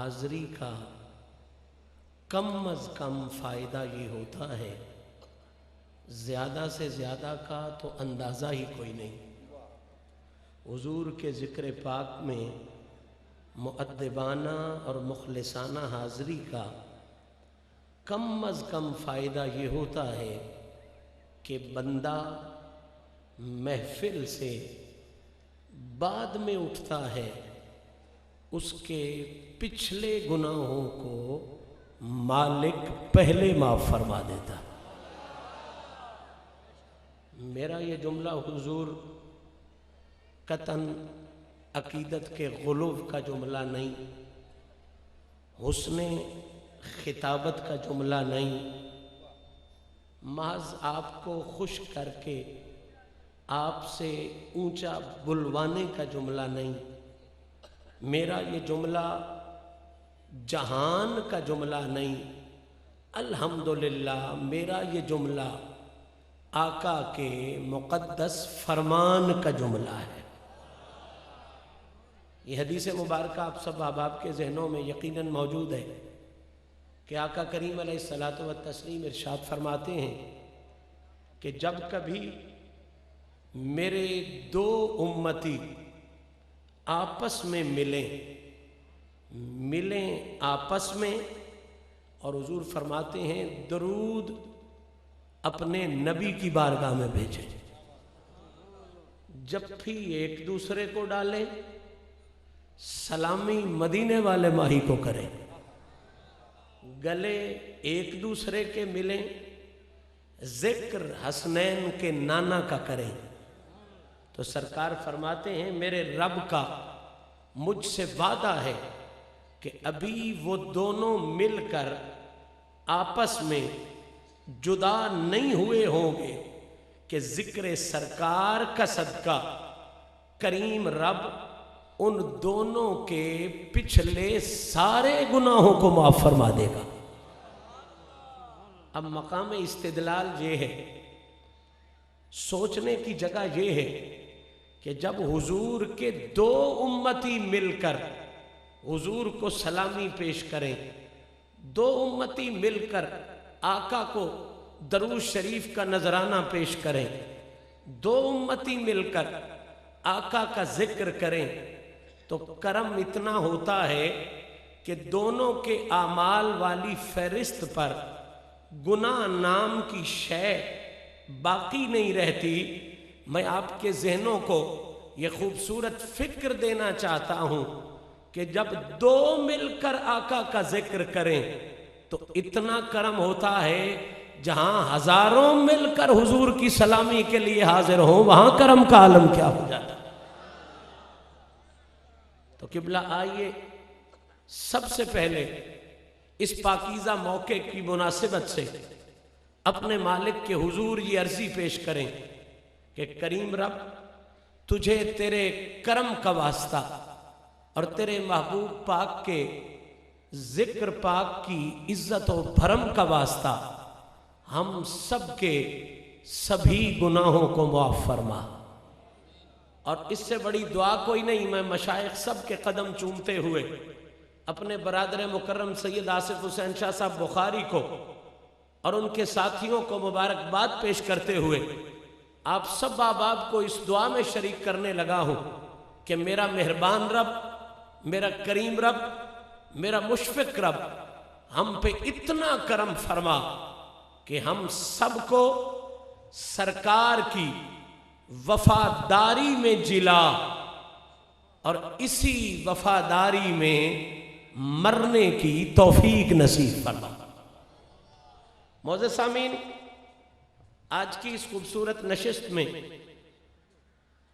حاضری کا کم از کم فائدہ یہ ہوتا ہے، زیادہ سے زیادہ کا تو اندازہ ہی کوئی نہیں۔ حضور کے ذکر پاک میں مؤدبانہ اور مخلصانہ حاضری کا کم از کم فائدہ یہ ہوتا ہے کہ بندہ محفل سے بعد میں اٹھتا ہے، اس کے پچھلے گناہوں کو مالک پہلے معاف فرما دیتا۔ میرا یہ جملہ حضور قطعاً عقیدت کے غلو کا جملہ نہیں، حسن خطابت کا جملہ نہیں، محض آپ کو خوش کر کے آپ سے اونچا بلوانے کا جملہ نہیں۔ میرا یہ جملہ جہان کا جملہ نہیں، الحمدللہ میرا یہ جملہ آقا کے مقدس فرمان کا جملہ ہے۔ یہ حدیث مبارکہ آپ سب احباب کے ذہنوں میں یقیناً موجود ہے کہ آقا کریم علیہ الصلاۃ والتسلیم ارشاد فرماتے ہیں کہ جب کبھی میرے دو امتی آپس میں ملیں آپس میں، اور حضور فرماتے ہیں درود اپنے نبی کی بارگاہ میں بھیجیں، جب بھی ایک دوسرے کو ڈالیں سلامی مدینے والے ماہی کو کریں، گلے ایک دوسرے کے ملیں، ذکر حسنین کے نانا کا کریں۔ تو سرکار فرماتے ہیں میرے رب کا مجھ سے وعدہ ہے کہ ابھی وہ دونوں مل کر آپس میں جدا نہیں ہوئے ہوں گے کہ ذکر سرکار کا صدقہ کریم رب ان دونوں کے پچھلے سارے گناہوں کو معاف فرما دے گا۔ اب مقام استدلال یہ ہے، سوچنے کی جگہ یہ ہے کہ جب حضور کے دو امتی مل کر حضور کو سلامی پیش کریں، دو امتی مل کر آقا کو درود شریف کا نذرانہ پیش کریں، دو امتی مل کر آقا کا ذکر کریں، تو کرم اتنا ہوتا ہے کہ دونوں کے اعمال والی فہرست پر گناہ نام کی شے باقی نہیں رہتی۔ میں آپ کے ذہنوں کو یہ خوبصورت فکر دینا چاہتا ہوں کہ جب دو مل کر آقا کا ذکر کریں تو اتنا کرم ہوتا ہے، جہاں ہزاروں مل کر حضور کی سلامی کے لیے حاضر ہوں وہاں کرم کا عالم کیا ہو جاتا۔ تو قبلہ آئیے سب سے پہلے اس پاکیزہ موقع کی مناسبت سے اپنے مالک کے حضور یہ عرضی پیش کریں کہ کریم رب تجھے تیرے کرم کا واسطہ اور تیرے محبوب پاک کے ذکر پاک کی عزت و بھرم کا واسطہ ہم سب کے سبھی گناہوں کو معاف فرما۔ اور اس سے بڑی دعا کوئی نہیں۔ میں مشائخ سب کے قدم چومتے ہوئے اپنے برادر مکرم سید آصف حسین شاہ صاحب بخاری کو اور ان کے ساتھیوں کو مبارکباد پیش کرتے ہوئے آپ سب احباب کو اس دعا میں شریک کرنے لگا ہوں کہ میرا مہربان رب، میرا کریم رب، میرا مشفق رب ہم پہ اتنا کرم فرما کہ ہم سب کو سرکار کی وفاداری میں جلا اور اسی وفاداری میں مرنے کی توفیق نصیب فرما۔ معزز سامعین، آج کی اس خوبصورت نشست میں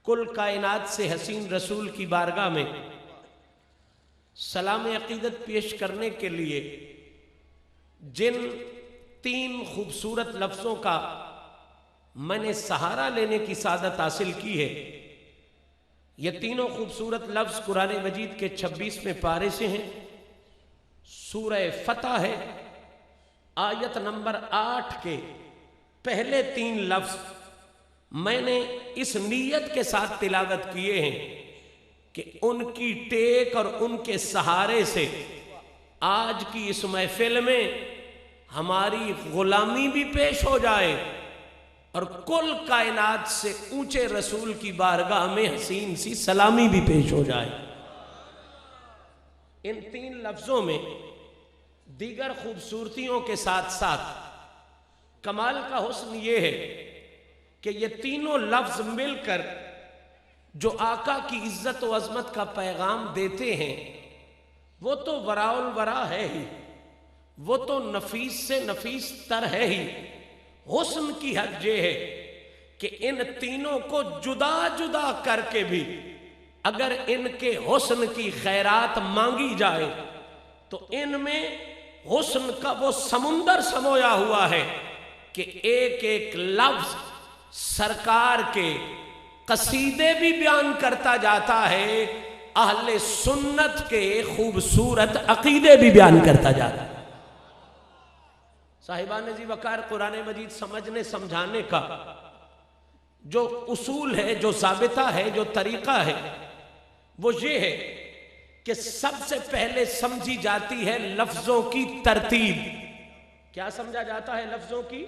کل کائنات سے حسین رسول کی بارگاہ میں سلام عقیدت پیش کرنے کے لیے جن تین خوبصورت لفظوں کا میں نے سہارا لینے کی سعادت حاصل کی ہے، یہ تینوں خوبصورت لفظ قرآن مجید کے 26ویں پارے سے ہیں۔ سورہ فتح ہے، آیت نمبر 8 کے پہلے 3 لفظ میں نے اس نیت کے ساتھ تلاوت کیے ہیں کہ ان کی ٹیک اور ان کے سہارے سے آج کی اس محفل میں ہماری غلامی بھی پیش ہو جائے اور کل کائنات سے اونچے رسول کی بارگاہ میں حسین سی سلامی بھی پیش ہو جائے۔ ان 3 لفظوں میں دیگر خوبصورتیوں کے ساتھ ساتھ کمال کا حسن یہ ہے کہ یہ تینوں لفظ مل کر جو آقا کی عزت و عظمت کا پیغام دیتے ہیں وہ تو وراء الورا ہے ہی، وہ تو نفیس سے نفیس تر ہے ہی۔ حسن کی حد یہ ہے کہ ان تینوں کو جدا جدا کر کے بھی اگر ان کے حسن کی خیرات مانگی جائے تو ان میں حسن کا وہ سمندر سمویا ہوا ہے کہ ایک ایک لفظ سرکار کے قصیدے بھی بیان کرتا جاتا ہے، اہل سنت کے خوبصورت عقیدے بھی بیان کرتا جاتا ہے۔ صاحبان ذی وقار، قرآن مجید سمجھنے سمجھانے کا جو اصول ہے، جو ضابطہ ہے، جو طریقہ ہے وہ یہ ہے کہ سب سے پہلے سمجھی جاتی ہے لفظوں کی ترتیب۔ کیا سمجھا جاتا ہے لفظوں کی؟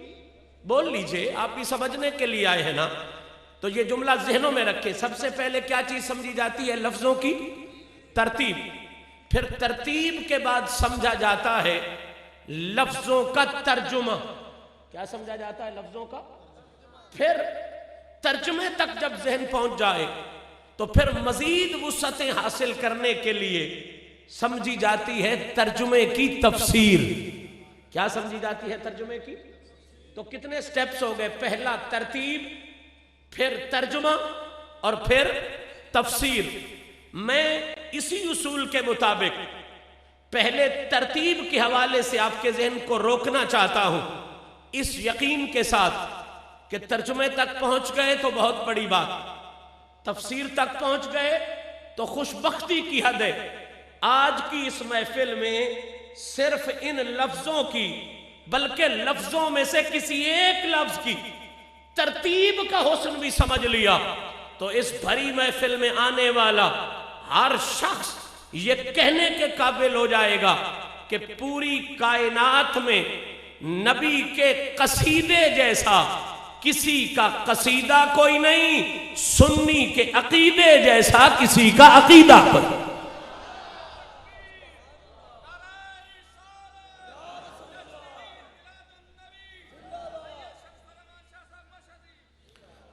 بول لیجئے، آپ بھی سمجھنے کے لیے آئے ہیں نا، تو یہ جملہ ذہنوں میں رکھیں۔ سب سے پہلے کیا چیز سمجھی جاتی ہے؟ لفظوں کی ترتیب۔ پھر ترتیب کے بعد سمجھا جاتا ہے لفظوں کا ترجمہ۔ کیا سمجھا جاتا ہے؟ لفظوں کا۔ پھر ترجمے تک جب ذہن پہنچ جائے تو پھر مزید وسعتیں حاصل کرنے کے لیے سمجھی جاتی ہے ترجمے کی تفسیر۔ کیا سمجھی جاتی ہے ترجمے کی؟ تو کتنے سٹیپس ہو گئے؟ پہلا ترتیب، پھر ترجمہ اور پھر تفسیر۔ میں اسی اصول کے مطابق پہلے ترتیب کے حوالے سے آپ کے ذہن کو روکنا چاہتا ہوں، اس یقین کے ساتھ کہ ترجمے تک پہنچ گئے تو بہت بڑی بات، تفسیر تک پہنچ گئے تو خوش بختی کی حد ہے۔ آج کی اس محفل میں صرف ان لفظوں کی، بلکہ لفظوں میں سے کسی ایک لفظ کی ترتیب کا حسن بھی سمجھ لیا تو اس بھری محفل میں آنے والا ہر شخص یہ کہنے کے قابل ہو جائے گا کہ پوری کائنات میں نبی کے قصیدے جیسا کسی کا قصیدہ کوئی نہیں، سنی کے عقیدے جیسا کسی کا عقیدہ کوئی۔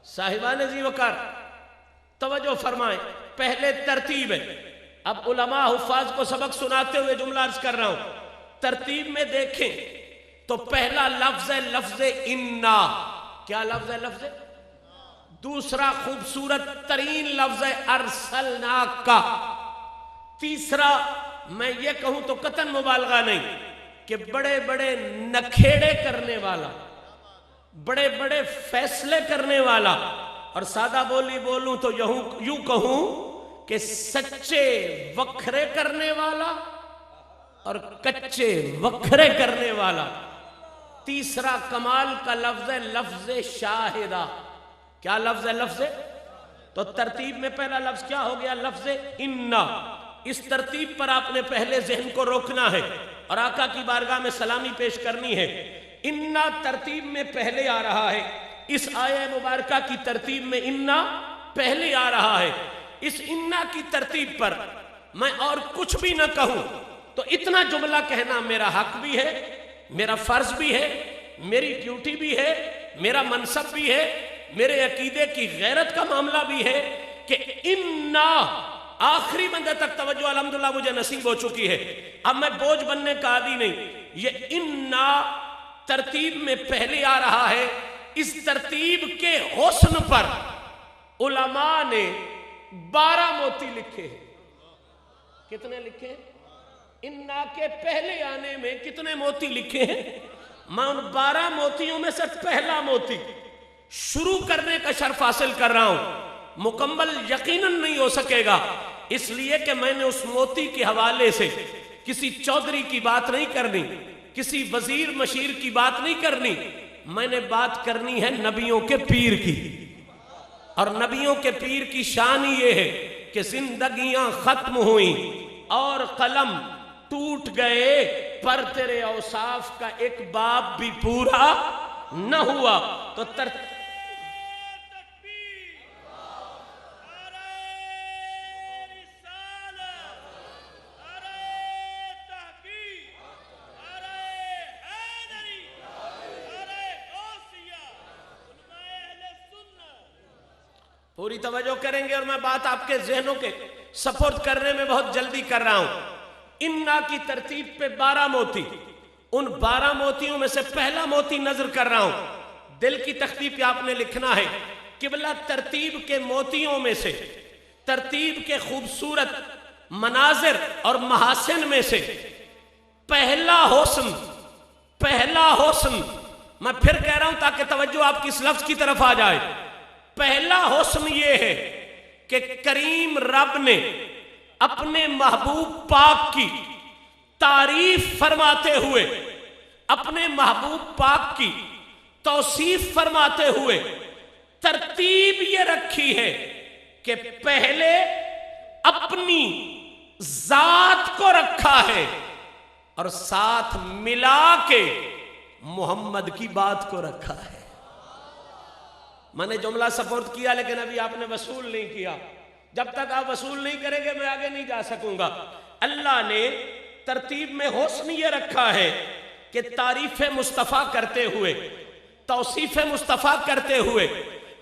صاحبان ذی وقار توجہ فرمائیں، پہلے ترتیب ہے۔ اب علماء حفاظ کو سبق سناتے ہوئے جملہ عرض کر رہا ہوں، ترتیب میں دیکھیں تو پہلا لفظ ہے لفظ انا۔ کیا لفظ ہے؟ لفظ۔ دوسرا خوبصورت ترین لفظ ہے ارسلناک کا۔ تیسرا میں یہ کہوں تو قطعاً مبالغہ نہیں کہ بڑے بڑے نکھیڑے کرنے والا، بڑے بڑے فیصلے کرنے والا، اور سادہ بولی بولوں تو یوں کہوں کہ سچے وکھرے کرنے والا اور کچے وکھرے کرنے والا۔ تیسرا کمال کا لفظ ہے لفظ شاہدہ۔ کیا لفظ ہے؟ لفظ۔ تو ترتیب میں پہلا لفظ کیا ہو گیا؟ لفظ انا۔ اس ترتیب پر آپ نے پہلے ذہن کو روکنا ہے اور آقا کی بارگاہ میں سلامی پیش کرنی ہے۔ انا ترتیب میں پہلے آ رہا ہے، اس آیہ مبارکہ کی ترتیب میں انا پہلے آ رہا ہے۔ اس انا کی ترتیب پر میں اور کچھ بھی نہ کہوں تو اتنا جملہ کہنا میرا حق بھی ہے، میرا فرض بھی ہے، میری ڈیوٹی بھی ہے، میرا منصب بھی ہے، میرے عقیدے کی غیرت کا معاملہ بھی ہے کہ انا آخری بندے تک توجہ الحمدللہ مجھے نصیب ہو چکی ہے۔ اب میں بوجھ بننے کا عادی نہیں، یہ انا ترتیب میں پہلے آ رہا ہے۔ اس ترتیب کے حسن پر علماء نے 12 موتی لکھے ہیں۔ کتنے لکھے ہیں؟ انا کے پہلے آنے میں کتنے موتی لکھے ہیں؟ میں ان 12 موتیوں میں سے پہلا موتی شروع کرنے کا شرف حاصل کر رہا ہوں۔ مکمل یقیناً نہیں ہو سکے گا، اس لیے کہ میں نے اس موتی کے حوالے سے کسی چودھری کی بات نہیں کرنی، کسی وزیر مشیر کی بات نہیں کرنی، میں نے بات کرنی ہے نبیوں کے پیر کی۔ اور نبیوں کے پیر کی شان یہ ہے کہ زندگیاں ختم ہوئیں اور قلم ٹوٹ گئے پر تیرے اوصاف کا ایک باب بھی پورا نہ ہوا. تو پوری توجہ کریں گے اور میں بات آپ کے ذہنوں کے سپورٹ کرنے میں بہت جلدی کر رہا ہوں. انا کی ترتیب پہ 12 موتی، ان 12 موتیوں میں سے پہلا موتی نظر کر رہا ہوں. دل کی تختی پہ آپ نے لکھنا ہے قبلہ ترتیب کے موتیوں میں سے، ترتیب کے خوبصورت مناظر اور محاسن میں سے پہلا حسن، میں پھر کہہ رہا ہوں تاکہ توجہ آپ کی اس لفظ کی طرف آ جائے. پہلا حسن یہ ہے کہ کریم رب نے اپنے محبوب پاک کی تعریف فرماتے ہوئے، اپنے محبوب پاک کی توصیف فرماتے ہوئے ترتیب یہ رکھی ہے کہ پہلے اپنی ذات کو رکھا ہے اور ساتھ ملا کے محمد کی بات کو رکھا ہے. میں نے جملہ سپورٹ کیا لیکن ابھی آپ نے وصول نہیں کیا. جب تک آپ وصول نہیں کریں گے میں آگے نہیں جا سکوں گا. اللہ نے ترتیب میں حسن یہ رکھا ہے کہ تعریف مصطفیٰ کرتے ہوئے، توصیف مصطفیٰ کرتے ہوئے،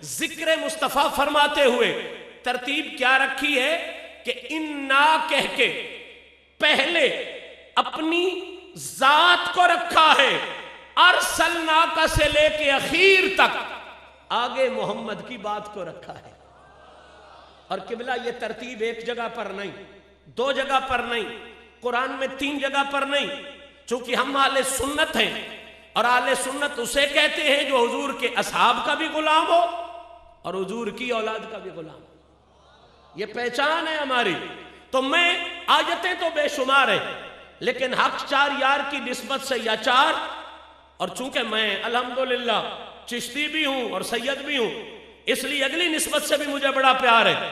ذکر مصطفیٰ فرماتے ہوئے ترتیب کیا رکھی ہے کہ انا کہہ کے پہلے اپنی ذات کو رکھا ہے، ارسلناک سے لے کے اخیر تک آگے محمد کی بات کو رکھا ہے. اور قبلہ یہ ترتیب ایک جگہ پر نہیں، 2 جگہ پر نہیں، قرآن میں 3 جگہ پر نہیں. چونکہ ہم اہل سنت ہیں اور اہل سنت اسے کہتے ہیں جو حضور کے اصحاب کا بھی غلام ہو اور حضور کی اولاد کا بھی غلام ہو. یہ پہچان ہے ہماری. تو میں آیتیں تو بے شمار ہیں لیکن حق 4 یار کی نسبت سے یا 4، اور چونکہ میں الحمدللہ چشتی بھی ہوں اور سید بھی ہوں اس لیے اگلی نسبت سے بھی مجھے بڑا پیار ہے.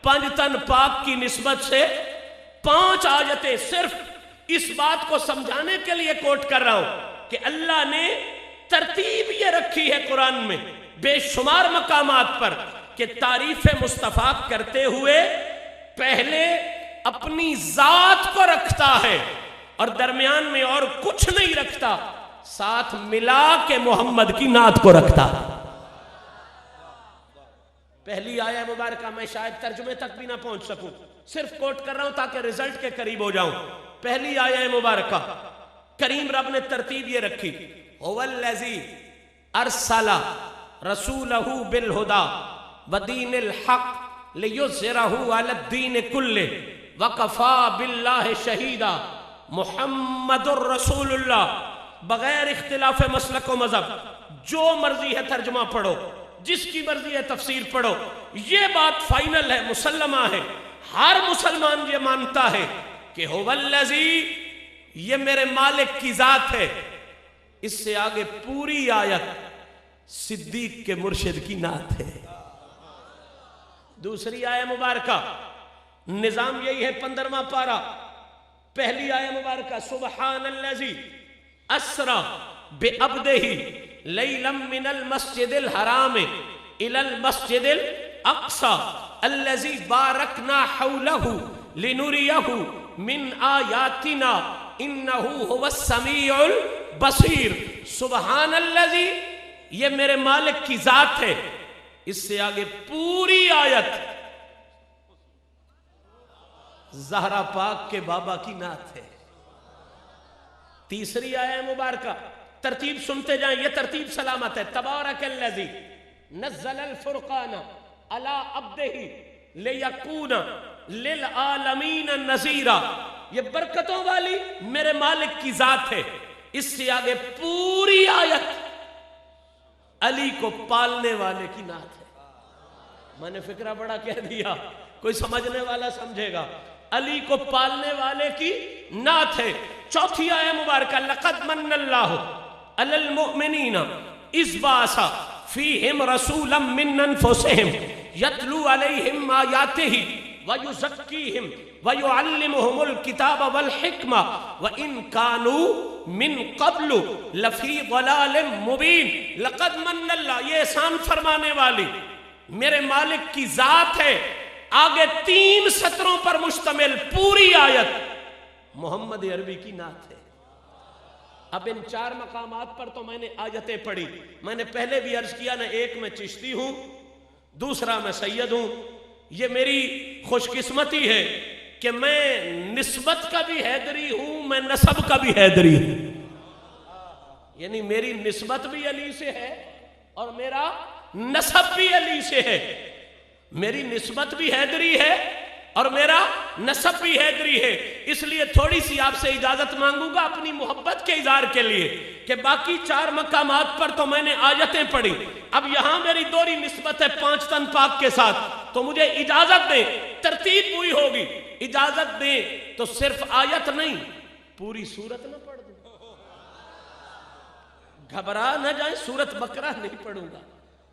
5 تن پاک کی نسبت سے 5 آیتیں صرف اس بات کو سمجھانے کے لیے کوٹ کر رہا ہوں کہ اللہ نے ترتیب یہ رکھی ہے قرآن میں بے شمار مقامات پر کہ تعریف مصطفیٰ کرتے ہوئے پہلے اپنی ذات کو رکھتا ہے اور درمیان میں اور کچھ نہیں رکھتا، ساتھ ملا کے محمد کی نعت کو رکھتا. پہلی آیہ مبارکہ میں شاید ترجمے تک بھی نہ پہنچ سکوں، صرف کوٹ کر رہا ہوں تاکہ رزلٹ کے قریب ہو جاؤں. پہلی آیہ مبارکہ کریم رب نے ترتیب یہ رکھی هو الذی ارسل رسولہ بالہدی ودین الحق لیظہرہ علی الدین کلہ وکفی باللہ شہیدا. محمد الرسول اللہ، بغیر اختلاف مسلک و مذہب. جو مرضی ہے ترجمہ پڑھو، جس کی مرضی ہے تفسیر پڑھو، یہ بات فائنل ہے، مسلمہ ہے. ہر مسلمان یہ مانتا ہے کہ هو الذی، یہ میرے مالک کی ذات ہے. اس سے آگے پوری آیت صدیق کے مرشد کی نعت ہے. دوسری آیہ مبارکہ نظام یہی ہے، 15واں پارہ. پہلی آیہ مبارکہ سبحان الذی اسرا بعبدہ لیلا من المسجد الحرام الى المسجد الاقصى الذی بارکنا حولہ لنریہ من آیاتنا انہ هو السمیع البصیر. سبحان الذی، یہ میرے مالک کی ذات ہے. اس سے آگے پوری آیت زہرا پاک کے بابا کی نعت ہے. تیسری آیہ مبارکہ ترتیب سنتے جائیں، یہ ترتیب سلامت ہے. تبارک الذی نزل الفرقان علی عبدہ لیکون للعالمین نذیرا. یہ برکتوں والی میرے مالک کی ذات ہے. اس سے آگے پوری آیت علی کو پالنے والے کی نعت ہے. میں نے فکرہ بڑا کہہ دیا، کوئی سمجھنے والا سمجھے گا. علی کو پالنے والے کی نعت ہے. چوتھی آیہ مبارکہ لقد من اللہ علی المؤمنین اذ بعث فیہم رسولا من انفسہم یتلو علیہم آیاتہ ویزکیہم وَيُعَلِّمُهُمُ الْكِتَابَ وَالْحِكْمَةَ وَإِنْ كَانُوا مِنْ قَبْلُ لَفِي ضَلَالٍ مُبِينٍ لَقَدْ مَنَّ اللَّهُ، یہ احسان فرمانے والی میرے مالک کی ذات ہے۔ آگے 3 سطروں پر مشتمل پوری آیت محمد عربی کی نعت ہے۔ اب ان 4 مقامات پر تو میں نے آیتیں پڑھی، میں نے پہلے بھی عرض کیا نا، ایک میں چشتی ہوں، دوسرا میں سید ہوں۔ یہ میری خوش قسمتی ہے کہ میں نسبت کا بھی حیدری ہوں، میں نسب کا بھی حیدری ہوں، یعنی میری نسبت بھی علی سے ہے اور میرا نسب بھی علی سے ہے۔ میری نسبت بھی حیدری ہے اور میرا نسب بھی حیدری ہے۔ اس لیے تھوڑی سی آپ سے اجازت مانگوں گا اپنی محبت کے اظہار کے لیے کہ باقی 4 مقامات پر تو میں نے آیتیں پڑھی، اب یہاں میری دوہری نسبت ہے 5 تن پاک کے ساتھ، تو مجھے اجازت دیں، ترتیب ہوئی ہوگی، اجازت دیں تو صرف آیت نہیں پوری سورت نہ پڑھ دوں، گھبرا نہ جائیں، سورت بقرہ نہیں پڑھوں گا،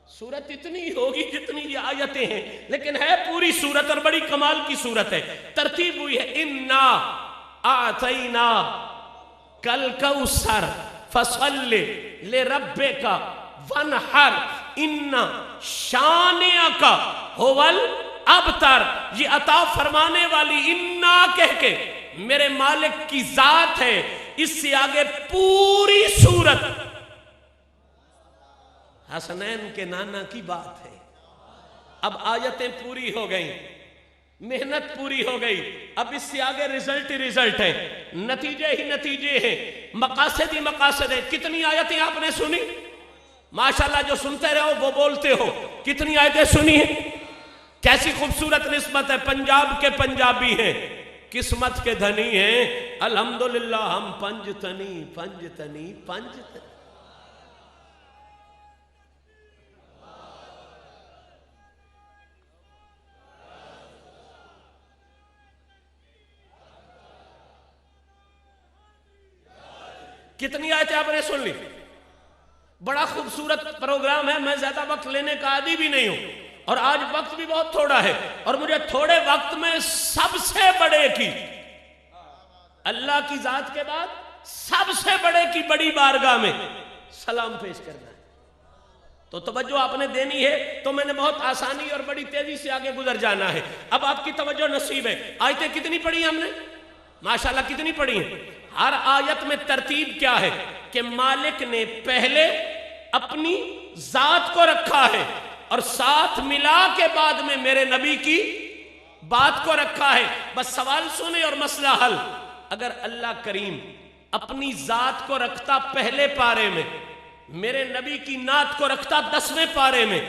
سورت اتنی ہوگی جتنی یہ آیتیں ہیں، لیکن ہے پوری سورت اور بڑی کمال کی سورت ہے۔ ترتیب ہوئی ہے اِنَّا آتَيْنَا کَالْکَوْثَرَ فَصَلِّ لِرَبِّکَ وَانْحَرْ اِنَّ شَانِئَکَ هُوَ الْأَبْتَرُ۔ یہ عطا فرمانے والی اِنَّا کہہ کے میرے مالک کی ذات ہے، اس سے آگے پوری سورت حسنین کے نانا کی بات ہے۔ اب آیتیں پوری ہو گئیں، محنت پوری ہو گئی، اب اس سے آگے رزلٹ ہی رزلٹ ہیں، نتیجے ہی نتیجے ہیں، مقاصد ہی مقاصد ہیں۔ کتنی آیتیں آپ نے سنی؟ ماشاءاللہ جو سنتے رہو وہ بولتے ہو۔ کتنی آیتیں سنی ہیں؟ کیسی خوبصورت نسبت ہے، پنجاب کے پنجابی ہیں، قسمت کے دھنی ہیں، الحمدللہ ہم پنجتنی پنجتنی پنجتنی۔ کتنی آیتیں آپ نے سن لی؟ بڑا خوبصورت پروگرام ہے، میں زیادہ وقت لینے کا عادی بھی نہیں ہوں، اور آج وقت بھی بہت تھوڑا ہے، اور مجھے تھوڑے وقت میں سب سے بڑے کی، اللہ کی ذات کے بعد سب سے بڑے کی بڑی بارگاہ میں سلام پیش کرنا ہے۔ تو توجہ آپ نے دینی ہے، تو میں نے بہت آسانی اور بڑی تیزی سے آگے گزر جانا ہے۔ اب آپ کی توجہ نصیب ہے۔ آیتیں کتنی پڑھی ہیں ہم نے؟ ماشاءاللہ کتنی پڑھی ہیں؟ ہر آیت میں ترتیب کیا ہے کہ مالک نے پہلے اپنی ذات کو رکھا ہے اور ساتھ ملا کے بعد میں میرے نبی کی بات کو رکھا ہے۔ بس سوال سنیں اور مسئلہ حل۔ اگر اللہ کریم اپنی ذات کو رکھتا پہلے پارے میں، میرے نبی کی نعت کو رکھتا 10ویں پارے میں،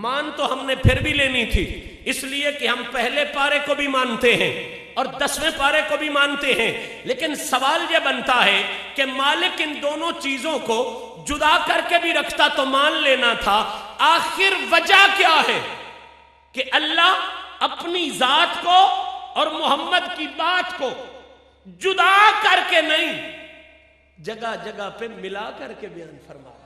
مان تو ہم نے پھر بھی لینی تھی، اس لیے کہ ہم پہلے پارے کو بھی مانتے ہیں اور 10ویں پارے کو بھی مانتے ہیں۔ لیکن سوال یہ بنتا ہے کہ مالک ان دونوں چیزوں کو جدا کر کے بھی رکھتا تو مان لینا تھا۔ آخر وجہ کیا ہے کہ اللہ اپنی ذات کو اور محمد کی بات کو جدا کر کے نہیں، جگہ جگہ پہ ملا کر کے بیان فرما رہا ہے،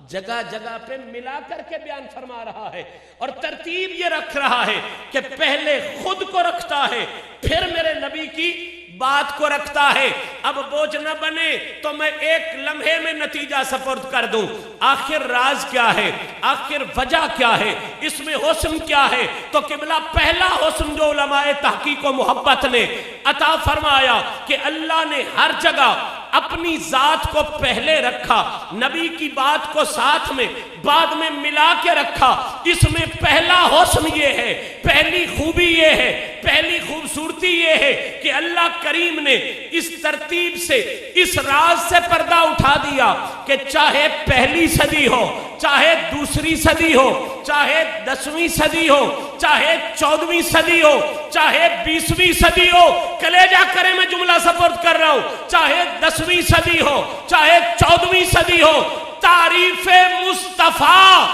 جگہ جگہ پہ ملا کر کے بیان فرما رہا ہے، اور ترتیب یہ رکھ رہا ہے کہ پہلے خود کو رکھتا ہے، پھر میرے نبی کی بات کو رکھتا ہے۔ اب بوجھ نہ بنے تو میں ایک لمحے میں نتیجہ سپرد کر دوں۔ آخر راز کیا ہے؟ آخر وجہ کیا ہے؟ اس میں حسن کیا ہے؟ تو قبلہ پہلا حسن جو علماء تحقیق و محبت نے عطا فرمایا کہ اللہ نے ہر جگہ اپنی ذات کو پہلے رکھا، نبی کی بات کو ساتھ میں بعد میں ملا کے رکھا۔ اس میں پہلا حسن یہ ہے، پہلی خوبی یہ ہے، پہلی خوبصورتی یہ ہے کہ اللہ کریم نے اس ترتیب سے اس راز سے پردہ اٹھا دیا کہ چاہے پہلی صدی ہو، چاہے دوسری صدی ہو، چاہے 10ویں صدی ہو، چاہے 14ویں صدی ہو، چاہے 20ویں صدی ہو، کلیجہ کرے میں جملہ سپرد کر رہا ہوں، چاہے 10ویں صدی ہو، چاہے 14ویں صدی ہو، تعریف مصطفیٰ،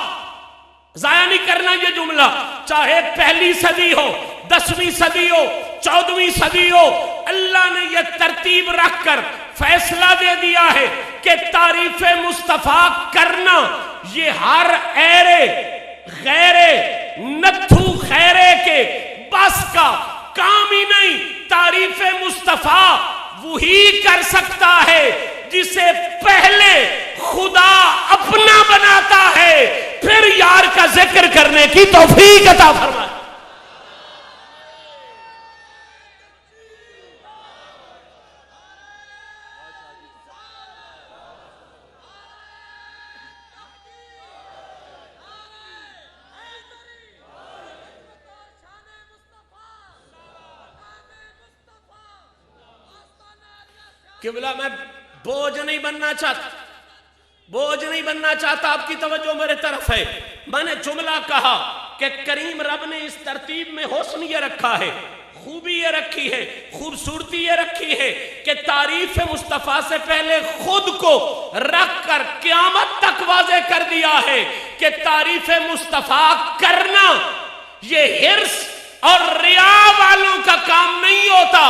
ضائع نہیں کرنا یہ جملہ، چاہے پہلی صدی ہو، 10ویں صدی ہو، 14ویں صدی ہو، اللہ نے یہ ترتیب رکھ کر فیصلہ دے دیا ہے کہ تعریف مصطفیٰ کرنا یہ ہر ایرے غیرے نتھو خیرے کے بس کا کام ہی نہیں. تعریف مصطفیٰ وہی کر سکتا ہے جسے پہلے خدا اپنا بناتا ہے پھر یار کا ذکر کرنے کی توفیق عطا فرمائے. قبلہ میں بوجھ نہیں بننا چاہتا، بوجھ نہیں بننا چاہتا. آپ کی توجہ میرے طرف ہے. میں نے جملہ کہا کہ کریم رب نے اس ترتیب میں حسن یہ رکھا ہے، خوبی یہ رکھی ہے، خوبصورتی یہ رکھی ہے کہ تعریف مصطفیٰ سے پہلے خود کو رکھ کر قیامت تک واضح کر دیا ہے کہ تعریف مصطفیٰ کرنا یہ حرص اور ریا والوں کا کام نہیں ہوتا،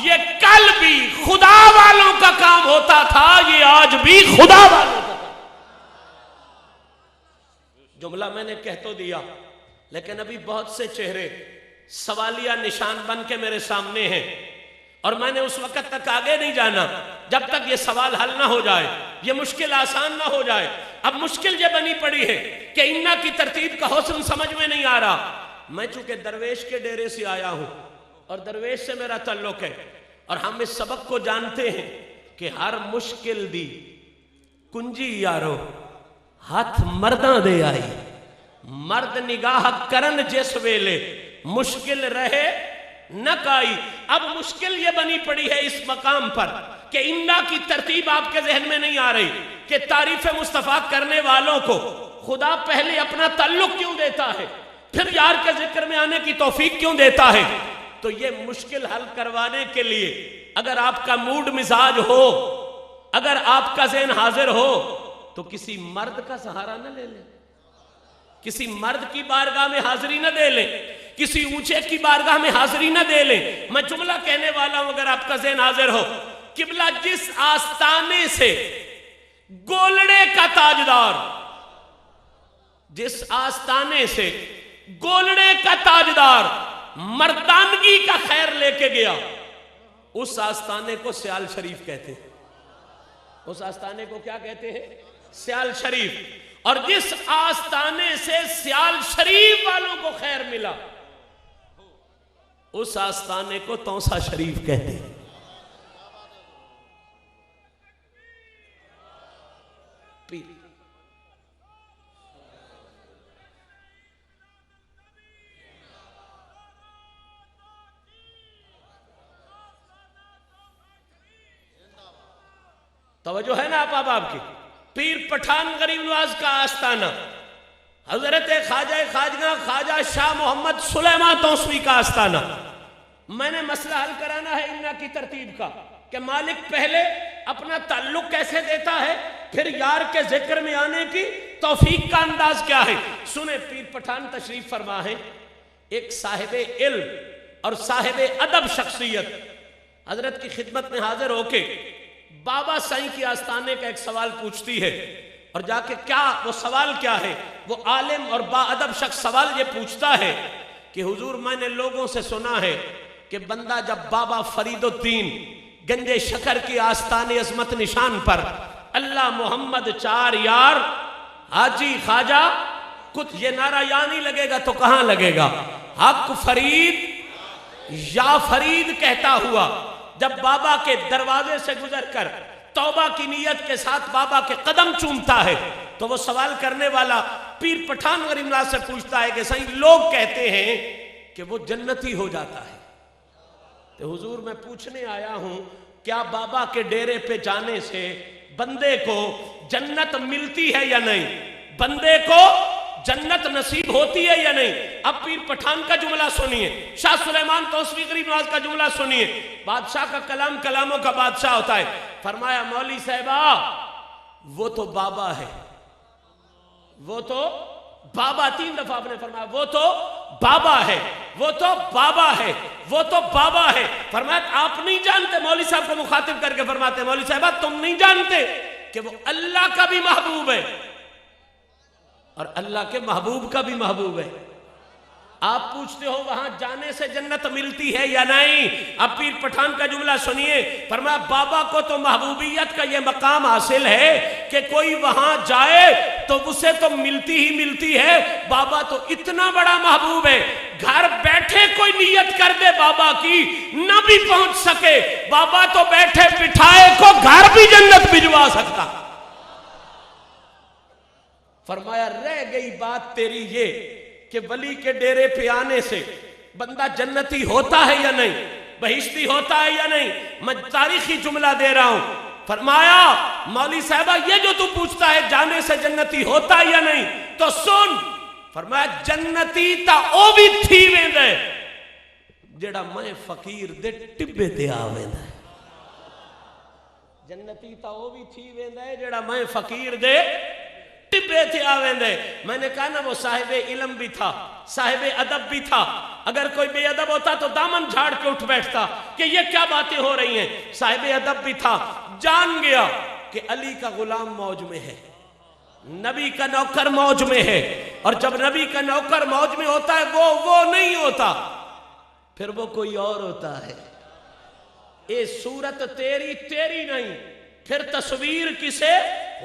یہ کل بھی خدا والوں کا کام ہوتا تھا، یہ آج بھی خدا والوں کا کام. جملہ میں نے کہہ تو دیا، لیکن ابھی بہت سے چہرے سوالیہ نشان بن کے میرے سامنے ہیں، اور میں نے اس وقت تک آگے نہیں جانا جب تک یہ سوال حل نہ ہو جائے، یہ مشکل آسان نہ ہو جائے. اب مشکل یہ بنی پڑی ہے کہ انا کی ترتیب کا حسن سمجھ میں نہیں آ رہا. میں چونکہ درویش کے ڈیرے سے آیا ہوں اور درویش سے میرا تعلق ہے، اور ہم اس سبق کو جانتے ہیں کہ ہر مشکل دی کنجی یارو ہاتھ مرداں دے آئی. مرد نگاہ کرن جس ویلے مشکل رہے نہ کائی. اب مشکل یہ بنی پڑی ہے اس مقام پر کہ انا کی ترتیب آپ کے ذہن میں نہیں آ رہی کہ تعریف مصطفیٰ کرنے والوں کو خدا پہلے اپنا تعلق کیوں دیتا ہے، پھر یار کے ذکر میں آنے کی توفیق کیوں دیتا ہے. تو یہ مشکل حل کروانے کے لیے اگر آپ کا موڈ مزاج ہو، اگر آپ کا ذہن حاضر ہو تو کسی مرد کا سہارا نہ لے لیں، کسی مرد کی بارگاہ میں حاضری نہ دے لیں، کسی اونچے کی بارگاہ میں حاضری نہ دے لیں. میں جملہ کہنے والا ہوں اگر آپ کا ذہن حاضر ہو. قبلہ جس آستانے سے گولڑے کا تاجدار، جس آستانے سے گولڑے کا تاجدار مردانگی کا خیر لے کے گیا، اس آستانے کو سیال شریف کہتے ہیں. اس آستانے کو کیا کہتے ہیں؟ سیال شریف. اور جس آستانے سے سیال شریف والوں کو خیر ملا اس آستانے کو تونسا شریف کہتے ہیں. توجہ ہے نا آپ کی؟ پیر پٹھان غریب نواز کا آستانہ، حضرت خواجہ شاہ محمد سلیمان توسوی کا آستانہ. میں نے مسئلہ حل کرانا ہے انا کی ترتیب کا کہ مالک پہلے اپنا تعلق کیسے دیتا ہے، پھر یار کے ذکر میں آنے کی توفیق کا انداز کیا ہے. سنیں پیر پٹھان تشریف فرما ہے، ایک صاحب علم اور صاحب ادب شخصیت حضرت کی خدمت میں حاضر ہو کے بابا سائیں کی آستانے کا ایک سوال پوچھتی ہے، اور جا کے کیا وہ سوال کیا ہے، وہ عالم اور با ادب شخص سوال یہ پوچھتا ہے کہ حضور میں نے لوگوں سے سنا ہے کہ بندہ جب بابا فرید الدین گنج شکر کی آستانے عظمت نشان پر اللہ محمد چار یار حاجی خواجہ کچھ یہ نعرہ یا نہیں لگے گا تو کہاں لگے گا، حق فرید یا فرید کہتا ہوا جب بابا کے دروازے سے گزر کر توبہ کی نیت کے ساتھ بابا کے قدم چومتا ہے تو وہ سوال کرنے والا پیر پٹھان غریب نواز سے پوچھتا ہے کہ سائیں لوگ کہتے ہیں کہ وہ جنتی ہو جاتا ہے، تو حضور میں پوچھنے آیا ہوں کیا بابا کے ڈیرے پہ جانے سے بندے کو جنت ملتی ہے یا نہیں، بندے کو جنت نصیب ہوتی ہے یا نہیں. اب پیر پٹھان کا جملہ سنیے، شاہ سلیمان توسوی غریب نواز کا جملہ سنیے. بادشاہ کا کلام کلاموں کا بادشاہ ہوتا ہے. فرمایا مولوی صاحبہ وہ تو بابا ہے، وہ تو بابا، 3 دفعہ آپ نے فرمایا وہ تو بابا ہے، وہ تو بابا ہے، وہ تو بابا ہے. فرمایا آپ نہیں جانتے، مولوی صاحب کو مخاطب کر کے فرماتے مولوی صاحبہ تم نہیں جانتے کہ وہ اللہ کا بھی محبوب ہے اور اللہ کے محبوب کا بھی محبوب ہے. آپ پوچھتے ہو وہاں جانے سے جنت ملتی ہے یا نہیں؟ اب پیر پٹھان کا جملہ سنیے، فرمایا بابا کو تو محبوبیت کا یہ مقام حاصل ہے کہ کوئی وہاں جائے تو اسے تو ملتی ہی ملتی ہے، بابا تو اتنا بڑا محبوب ہے، گھر بیٹھے کوئی نیت کر دے بابا کی نہ بھی پہنچ سکے، بابا تو بیٹھے بٹھائے کو گھر بھی جنت بھجوا سکتا۔ فرمایا رہ گئی بات تیری یہ کہ ولی کے ڈیرے پہ آنے سے بندہ جنتی ہوتا ہے یا نہیں، بہشتی ہوتا ہے یا نہیں؟ میں تاریخی جملہ دے رہا ہوں۔ فرمایا مولوی صاحبہ یہ جو تو پوچھتا ہے جانے سے جنتی ہوتا ہے یا نہیں تو سن، فرمایا جنتی تا او بھی تھی ویندے جڑا میں فقیر دے ٹبے تے آویندے، جنتی تا او بھی تھی ویندے جڑا میں فقیر دے ٹبے تھے آویندے۔ میں نے کہا نا وہ صاحب علم بھی تھا، صاحب ادب بھی تھا، اگر کوئی بے ادب ہوتا تو دامن جھاڑ کے اٹھ بیٹھتا کہ یہ کیا باتیں ہو رہی ہیں۔ صاحب ادب بھی تھا، جان گیا کہ علی کا غلام موج میں ہے، نبی کا نوکر موج میں ہے، اور جب نبی کا نوکر موج میں ہوتا ہے وہ نہیں ہوتا، پھر وہ کوئی اور ہوتا ہے۔ اے صورت تیری نہیں، پھر تصویر کسے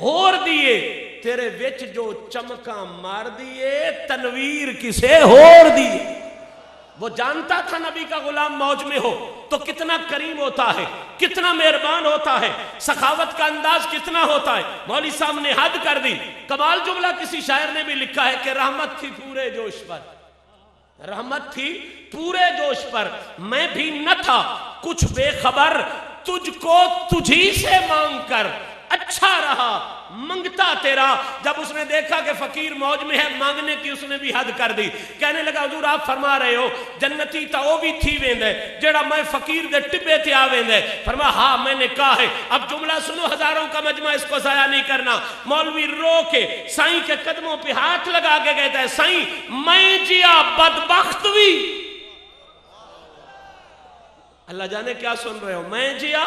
اور دیے، تیرے وچ جو چمکاں مار دیے تنویر کسے اور دیے۔ وہ جانتا تھا نبی کا غلام موج میں ہو تو کتنا کریم ہوتا ہے، کتنا مہربان ہوتا ہے، سخاوت کا انداز کتنا ہوتا ہے۔ مولوی صاحب نے حد کر دی۔ کمال جملہ کسی شاعر نے بھی لکھا ہے کہ رحمت تھی پورے جوش پر، رحمت تھی پورے جوش پر، میں بھی نہ تھا کچھ بے خبر، تجھ کو تجھی سے مانگ کر اچھا رہا منگتا تیرا۔ جب اس نے دیکھا کہ فقیر موج میں ہے، مانگنے کی اس نے بھی حد کر دی۔ کہنے لگا حضور آپ فرما رہے ہو جنتی تا او بھی تھی ویندے جڑا میں فقیر دے ٹبے تے آویندے۔ فرما ہاں میں نے کہا ہے۔ اب جملہ سنو، ہزاروں کا مجمع، اس کو ضائع نہیں کرنا۔ مولوی رو کے سائیں کے قدموں پہ ہاتھ لگا کے کہتا ہے سائیں میں جیا بدبخت بھی، اللہ جانے کیا سن رہے ہو، میں جیا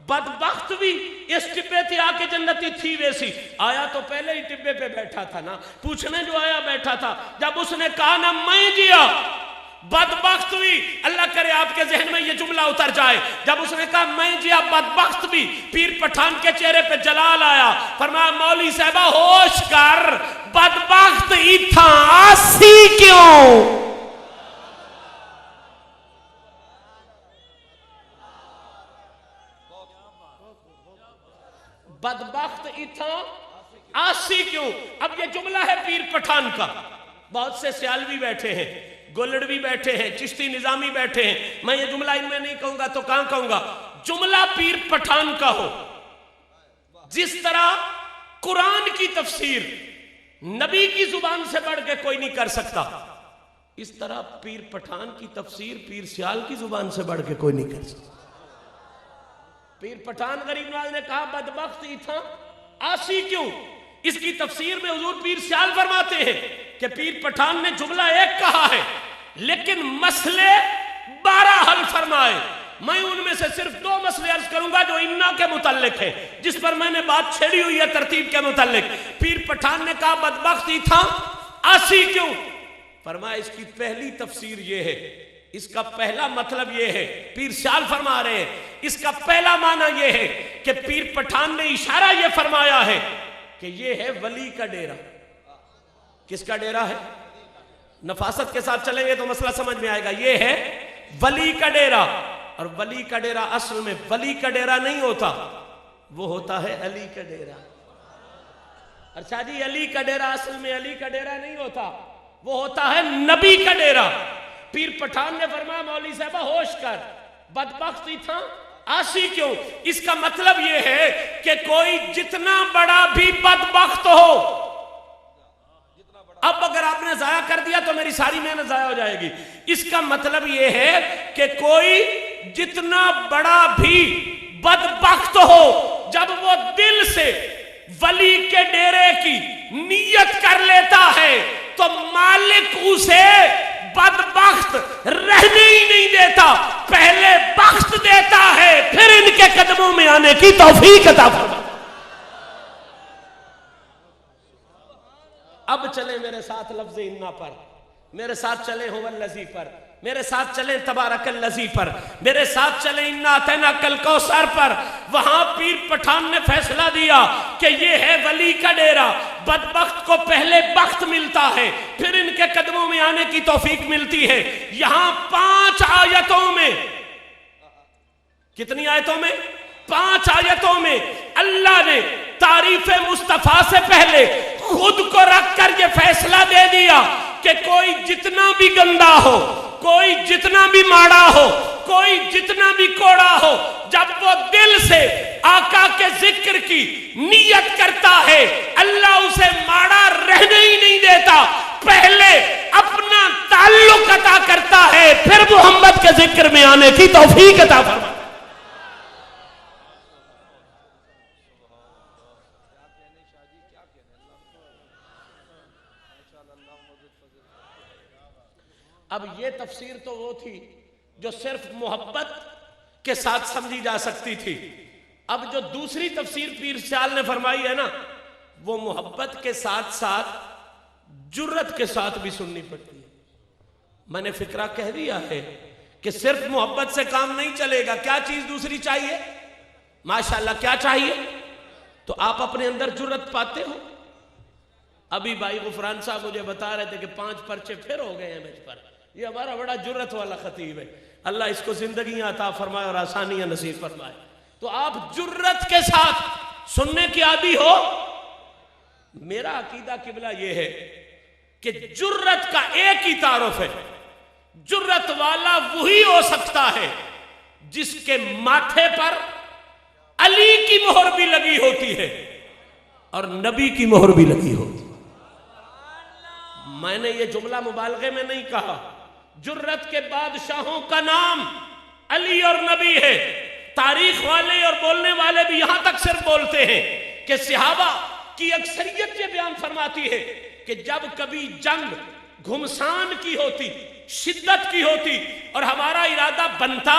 بدبخت بھی اس ٹبے تھی آ کے جنتی تھی ویسی۔ آیا تو پہلے ہی ٹبے پہ بیٹھا تھا نا، پوچھنے جو آیا بیٹھا تھا۔ جب اس نے کہا نا میں جیا بدبخت بھی، اللہ کرے آپ کے ذہن میں یہ جملہ اتر جائے، جب اس نے کہا میں جیا بدبخت بھی، پیر پٹھان کے چہرے پہ جلال آیا۔ فرمایا مولوی صاحبہ ہوش کر، بدبخت ایتھا آسی کیوں؟ بدبخت اتھا آسی کیوں؟ اب یہ جملہ ہے پیر پٹھان کا۔ بہت سے سیالوی بیٹھے ہیں، گولڑوی بیٹھے ہیں، چشتی نظامی بیٹھے ہیں، میں یہ جملہ ان میں نہیں کہوں گا تو کہاں کہوں گا؟ جملہ پیر پٹھان کا ہو۔ جس طرح قرآن کی تفسیر نبی کی زبان سے بڑھ کے کوئی نہیں کر سکتا، اس طرح پیر پٹھان کی تفسیر پیر سیال کی زبان سے بڑھ کے کوئی نہیں کر سکتا۔ پیر پٹھان غریب نواز نے کہا بدبخت تھا آسی کیوں؟ اس کی تفسیر میں حضور پیر سیال فرماتے ہیں کہ پیر پٹھان نے جملہ ایک کہا ہے لیکن مسئلے 12 حل فرمائے۔ میں ان میں سے صرف 2 مسئلے عرض کروں گا جو انا کے متعلق ہے، جس پر میں نے بات چھیڑی ہوئی ہے ترتیب کے متعلق۔ پیر پٹھان نے کہا بدبخت تھا آسی کیوں؟ فرمایا اس کی پہلی تفسیر یہ ہے، اس کا پہلا مطلب یہ ہے، پیر سیال فرما رہے ہیں اس کا پہلا معنی یہ ہے کہ پیر پٹھان نے اشارہ یہ فرمایا ہے کہ یہ ہے ولی کا ڈیرہ۔ کس کا ڈیرہ ہے؟ نفاست کے ساتھ چلیں گے تو مسئلہ سمجھ میں آئے گا۔ یہ ہے ولی کا ڈیرہ، اور ولی کا ڈیرہ اصل میں ولی کا ڈیرہ نہیں ہوتا، وہ ہوتا ہے علی کا ڈیرہ۔ اچھا جی، علی کا ڈیرہ اصل میں علی کا ڈیرہ نہیں ہوتا، وہ ہوتا ہے نبی کا ڈیرہ۔ پیر پٹھان نے فرمایا مولوی صاحبہ ہوش کر، بدبخت تھا آسی کیوں؟ اس کا مطلب یہ ہے کہ کوئی جتنا بڑا بھی بدبخت ہو، اب اگر آپ نے ضائع کر دیا تو میری ساری محنت ضائع ہو جائے گی۔ اس کا مطلب یہ ہے کہ کوئی جتنا بڑا بھی بدبخت ہو، جب وہ دل سے ولی کے ڈیرے کی نیت کر لیتا ہے تو مالک اسے بدبخت رہنے ہی نہیں دیتا، پہلے بخت دیتا ہے پھر ان کے قدموں میں آنے کی توفیق عطا فرماتا۔ اب چلیں میرے ساتھ لفظ انا پر۔ میرے ساتھ چلیں ہو والذی پر، میرے ساتھ چلیں تبارک الذی پر، میرے ساتھ چلیں انا اعطیناک الکوثر پر۔ وہاں پیر پٹھان نے فیصلہ دیا کہ یہ ہے ولی کا ڈیرا، بدبخت کو پہلے بخت ملتا ہے پھر ان کے قدموں میں آنے کی توفیق ملتی ہے۔ یہاں 5 آیتوں میں، کتنی آیتوں میں؟ 5 آیتوں میں اللہ نے تعریف مصطفیٰ سے پہلے خود کو رکھ کر یہ فیصلہ دے دیا کہ کوئی جتنا بھی گندا ہو، کوئی جتنا بھی ماڑا ہو، کوئی جتنا بھی کوڑا ہو، جب وہ دل سے آقا کے ذکر کی نیت کرتا ہے اللہ اسے ماڑا رہنے ہی نہیں دیتا، پہلے اپنا تعلق عطا کرتا ہے پھر محمد کے ذکر میں آنے کی توفیق عطا فرماتا ہے۔ اب یہ تفسیر تو وہ تھی جو صرف محبت کے ساتھ سمجھی جا سکتی تھی، اب جو دوسری تفسیر پیر سیال نے فرمائی ہے نا، وہ محبت کے ساتھ ساتھ جرت کے ساتھ بھی سننی پڑتی ہے۔ میں نے فکرہ کہہ دیا ہے کہ صرف محبت سے کام نہیں چلے گا، کیا چیز دوسری چاہیے؟ ماشاءاللہ کیا چاہیے؟ تو آپ اپنے اندر جرت پاتے ہو۔ ابھی بھائی غفران صاحب مجھے بتا رہے تھے کہ 5 پرچے پھر ہو گئے ہیں مجھ پر، یہ ہمارا بڑا جرت والا خطیب ہے، اللہ اس کو زندگیاں عطا فرمائے اور آسانیاں نصیب فرمائے۔ تو آپ جرت کے ساتھ سننے کی عادی ہو۔ میرا عقیدہ قبلہ یہ ہے کہ جرت کا ایک ہی تعارف ہے، جرت والا وہی ہو سکتا ہے جس کے ماتھے پر علی کی مہر بھی لگی ہوتی ہے اور نبی کی مہر بھی لگی ہوتی ہے۔ میں نے یہ جملہ مبالغے میں نہیں کہا، جرت کے بادشاہوں کا نام علی اور نبی ہے۔ تاریخ والے اور بولنے والے بھی یہاں تک صرف بولتے ہیں کہ صحابہ کی اکثریت یہ بیان فرماتی ہے کہ جب کبھی جنگ گھمسان کی ہوتی، شدت کی ہوتی اور ہمارا ارادہ بنتا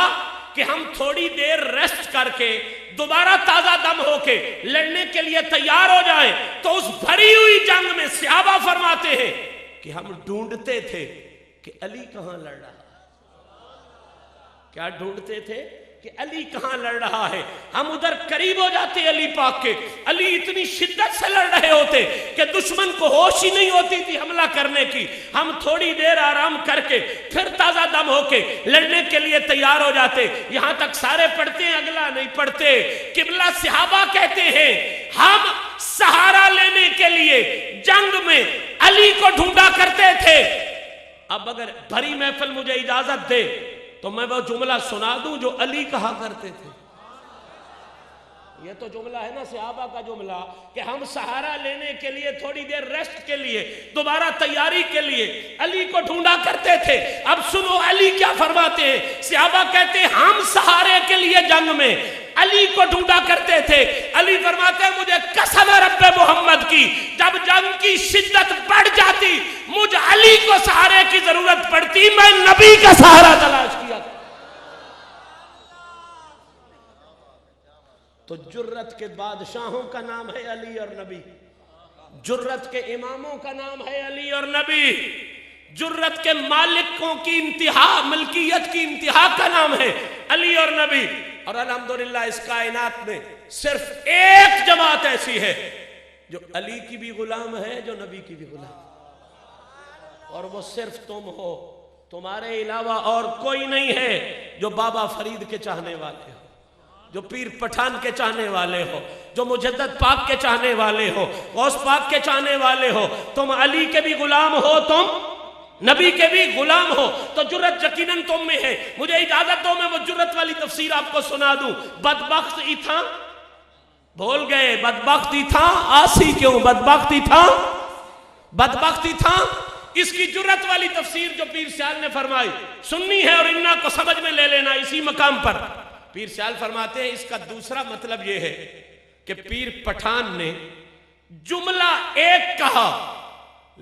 کہ ہم تھوڑی دیر ریسٹ کر کے دوبارہ تازہ دم ہو کے لڑنے کے لیے تیار ہو جائیں، تو اس بھری ہوئی جنگ میں صحابہ فرماتے ہیں کہ ہم ڈھونڈتے تھے کہ علی کہاں لڑ رہا ہے۔ کیا ڈھونڈتے تھے؟ کہ علی کہاں لڑ رہا ہے۔ ہم ادھر قریب ہو جاتے علی پاک کے، علی اتنی شدت سے لڑ رہے ہوتے کہ دشمن کو ہوش ہی نہیں ہوتی تھی حملہ کرنے کی۔ ہم تھوڑی دیر آرام کر کے پھر تازہ دم ہو کے لڑنے کے لیے تیار ہو جاتے۔ یہاں تک سارے پڑھتے ہیں، اگلا نہیں پڑھتے۔ قبلہ صحابہ کہتے ہیں ہم سہارا لینے کے لیے جنگ میں علی کو ڈھونڈا کرتے تھے۔ اب اگر بھری محفل مجھے اجازت دے تو میں وہ جملہ سنا دوں جو علی کہا کرتے تھے۔ یہ تو جملہ ہے نا صحابہ کا جملہ کہ ہم سہارا لینے کے لیے، تھوڑی دیر ریسٹ کے لیے، دوبارہ تیاری کے لیے علی کو ڈھونڈا کرتے تھے۔ اب سنو علی کیا فرماتے ہیں۔ صحابہ کہتے ہیں ہم سہارے کے لیے جنگ میں علی کو ڈھونڈا کرتے تھے۔ علی فرماتے ہیں مجھے قسم ہے رب محمد کی، جب جنگ کی شدت بڑھ جاتی مجھ علی کو سہارے کی ضرورت پڑتی، میں نبی کا سہارا تلاش کیا۔ تو جرت کے بادشاہوں کا نام ہے علی اور نبی، جرت کے اماموں کا نام ہے علی اور نبی، جرت کے مالکوں کی انتہا، ملکیت کی انتہا کا نام ہے علی اور نبی۔ اور الحمدللہ اس کائنات میں صرف ایک جماعت ایسی ہے جو علی کی بھی غلام ہے، جو نبی کی بھی غلام ہے، اور وہ صرف تم ہو۔ تمہارے علاوہ اور کوئی نہیں ہے جو بابا فرید کے چاہنے والے ہو، جو پیر پٹھان کے چاہنے والے ہو، جو مجدد پاک کے چاہنے والے ہو، غوث پاک کے چاہنے والے ہو۔ تم علی کے بھی غلام ہو، تم نبی کے بھی غلام ہو، تو جرت یقیناً تم میں ہے۔ مجھے اجازت دو میں وہ جرت والی تفسیر آپ کو سنا دوں۔ بدبخت ہی تھا، بھول گئے، بدبخت ہی تھا، آسی کیوں؟ بدبخت ہی تھا، بدبخت ہی تھا۔ اس کی جرت والی تفسیر جو پیر سیال نے فرمائی سننی ہے اور انہا کو سمجھ میں لے لینا اسی مقام پر۔ پیر سیال فرماتے ہیں اس کا دوسرا مطلب یہ ہے کہ پیر پٹھان نے جملہ ایک کہا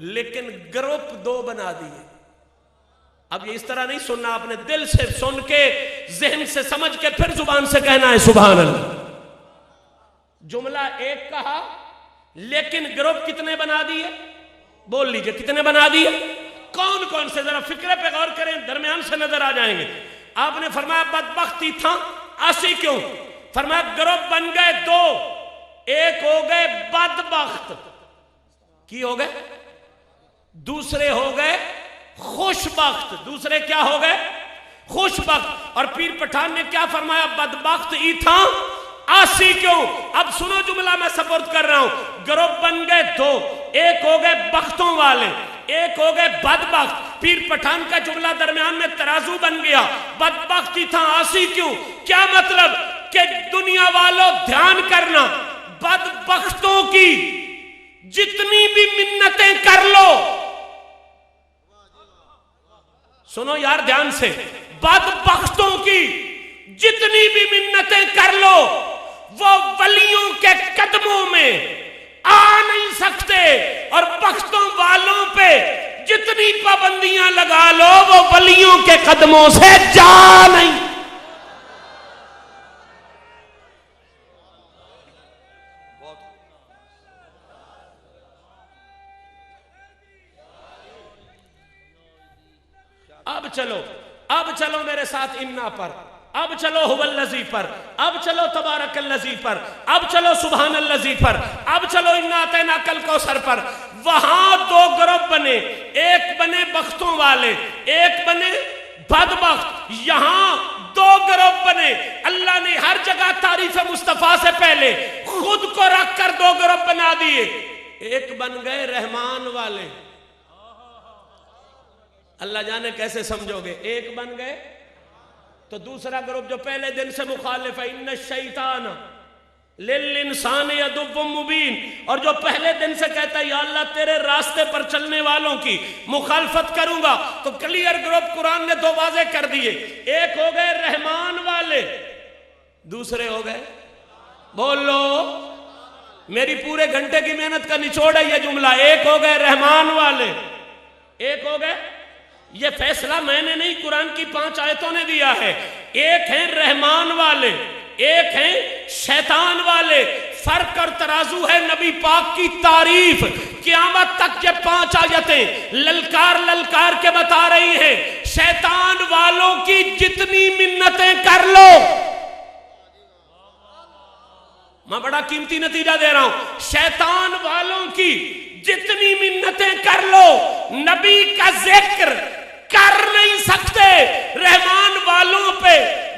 لیکن گروپ 2 بنا دیے۔ اب یہ اس طرح نہیں سننا، اپنے دل سے سن کے ذہن سے سمجھ کے پھر زبان سے کہنا ہے سبحان اللہ۔ جملہ ایک کہا لیکن گروپ کتنے بنا دیے؟ بول لیجئے کتنے بنا دیے؟ کون کون سے؟ ذرا فکرے پہ غور کریں، درمیان سے نظر آ جائیں گے۔ آپ نے فرمایا بدبختی تھا، آسی کیوں؟ فرمایا گروپ بن گئے دو، ایک ہو گئے بدبخت، کی ہو گئے؟ دوسرے ہو گئے خوش بخت۔ دوسرے کیا ہو گئے؟ خوش بخت۔ اور پیر پٹھان نے کیا فرمایا؟ بدبخت ہی تھا، آسی کیوں؟ اب سنو جملہ میں سپورٹ کر رہا ہوں۔ گروپ بن گئے دو، ایک ہو گئے بختوں والے، ایک ہو گئے بدبخت۔ پیر پٹھان کا جملہ درمیان میں ترازو بن گیا، بدبخت ہی تھا، آسی کیوں؟ کیا مطلب؟ کہ دنیا والوں دھیان کرنا، بدبختوں کی جتنی بھی منتیں کر لو، سنو یار دھیان سے، بدبختوں کی جتنی بھی منتیں کر لو وہ ولیوں کے قدموں میں آ نہیں سکتے، اور بختوں والوں پہ جتنی پابندیاں لگا لو وہ ولیوں کے قدموں سے جا نہیں۔ اب چلو میرے ساتھ انا پر، اب چلو هو الذی پر، اب چلو تبارک الذی پر، اب چلو سبحان الذی پر، اب چلو انا اعطیناک الکوثر پر۔ وہاں دو گروپ بنے، ایک بنے بختوں والے، ایک بنے بدبخت۔ یہاں دو گروپ بنے۔ اللہ نے ہر جگہ تعریف مصطفیٰ سے پہلے خود کو رکھ کر دو گروپ بنا دیے۔ ایک بن گئے رحمان والے، اللہ جانے کیسے سمجھو گے، ایک بن گئے تو دوسرا گروپ جو پہلے دن سے مخالف ہے، ان الشیطان للانسان عدو مبین، اور جو پہلے دن سے کہتا ہے یا اللہ تیرے راستے پر چلنے والوں کی مخالفت کروں گا، تو کلیئر گروپ قرآن نے دو واضح کر دیے۔ ایک ہو گئے رحمان والے، دوسرے ہو گئے، بولو میری پورے گھنٹے کی محنت کا نچوڑ ہے یہ جملہ، ایک ہو گئے رحمان والے، ایک ہو گئے، یہ فیصلہ میں نے نہیں، قرآن کی 5 آیتوں نے دیا ہے۔ ایک ہیں رحمان والے، ایک ہیں شیطان والے۔ فرق اور ترازو ہے نبی پاک کی تعریف۔ قیامت تک یہ 5 آیتیں للکار للکار کے بتا رہی ہیں، شیطان والوں کی جتنی منتیں کر لو، میں بڑا قیمتی نتیجہ دے رہا ہوں، شیطان والوں کی جتنی منتیں کر لو نبی کا ذکر کر نہیں سکتے، رحمان والوں پہ